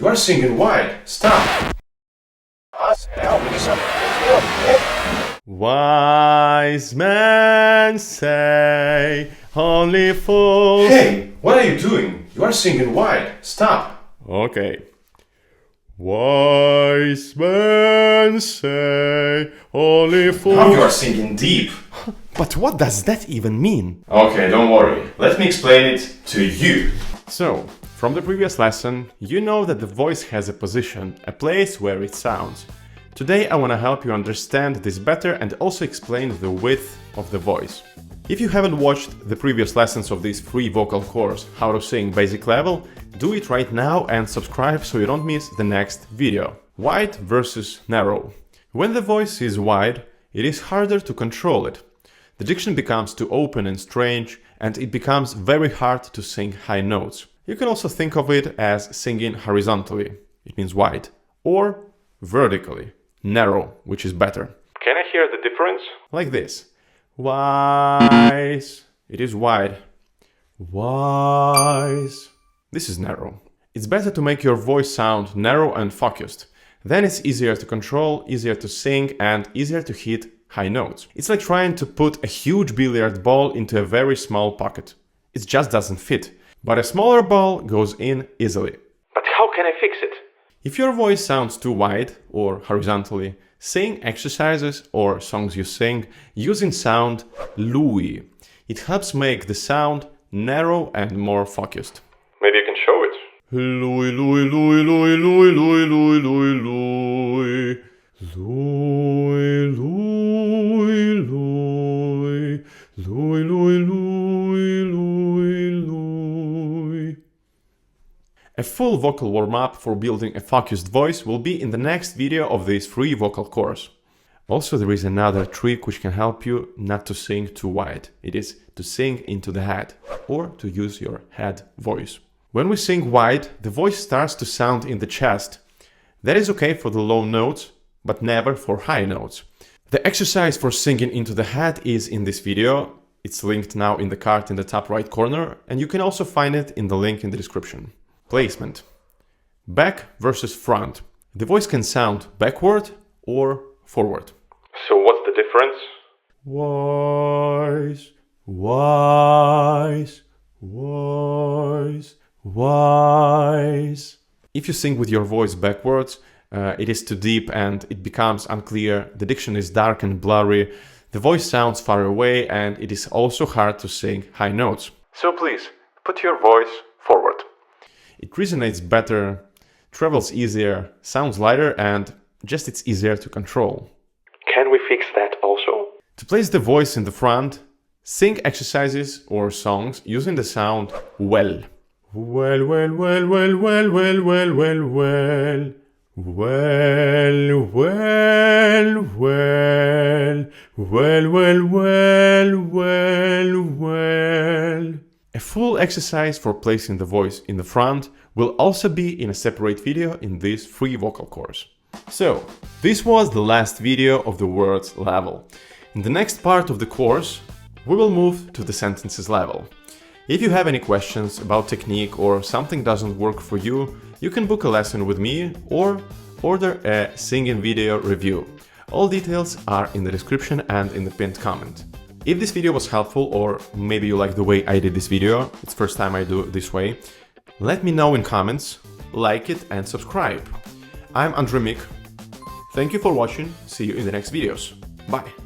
You are singing wide. Stop. Wise men say only fools... Hey, what are you doing? You are singing wide. Stop. Okay. Wise men say only fools... Now you are singing deep. But what does that even mean? Okay, don't worry. Let me explain it to you. So, from the previous lesson, you know that the voice has a position, a place where it sounds. Today I want to help you understand this better and also explain the width of the voice. If you haven't watched the previous lessons of this free vocal course, How to Sing Basic Level, do it right now and subscribe so you don't miss the next video. Wide versus narrow. When the voice is wide, it is harder to control it. The diction becomes too open and strange, and it becomes very hard to sing high notes. You can also think of it as singing horizontally, it means wide, or vertically, narrow, which is better. Can I hear the difference? Like this. Wise. It is wide. Wise. This is narrow. It's better to make your voice sound narrow and focused. Then it's easier to control, easier to sing, and easier to hit high notes. It's like trying to put a huge billiard ball into a very small pocket. It just doesn't fit. But a smaller ball goes in easily. But how can I fix it? If your voice sounds too wide or horizontally, sing exercises or songs you sing using sound Louis. It helps make the sound narrow and more focused. Maybe you can show it. Louis, Louis, Louis, Louis, Louis, Louis, Louis, Louis, Louis. Louis, Louis, Louis, Louis, Louis, Louis, Louis, Louis. A full vocal warm-up for building a focused voice will be in the next video of this free vocal course. Also, there is another trick which can help you not to sing too wide. It is to sing into the head, or to use your head voice. When we sing wide, the voice starts to sound in the chest. That is okay for the low notes, but never for high notes. The exercise for singing into the head is in this video. It's linked now in the card in the top right corner, and you can also find it in the link in the description. Placement. Back versus front. The voice can sound backward or forward. So what's the difference? Wise, wise, wise, wise. If you sing with your voice backwards, it is too deep and it becomes unclear, the diction is dark and blurry, the voice sounds far away, and it is also hard to sing high notes. So please, put your voice forward. It resonates better, travels easier, sounds lighter, and just it's easier to control. Can we fix that also? To place the voice in the front, sing exercises or songs using the sound well. Well, well, well, well, well, well, well, well, well. Well, well, well, well, well, well, well, well. A full exercise for placing the voice in the front will also be in a separate video in this free vocal course. So, this was the last video of the words level. In the next part of the course, we will move to the sentences level. If you have any questions about technique or something doesn't work for you, you can book a lesson with me or order a singing video review. All details are in the description and in the pinned comment. If this video was helpful, or maybe you like the way I did this video, it's the first time I do it this way, let me know in comments, like it and subscribe. I'm Andre.mik. Thank you for watching, see you in the next videos. Bye!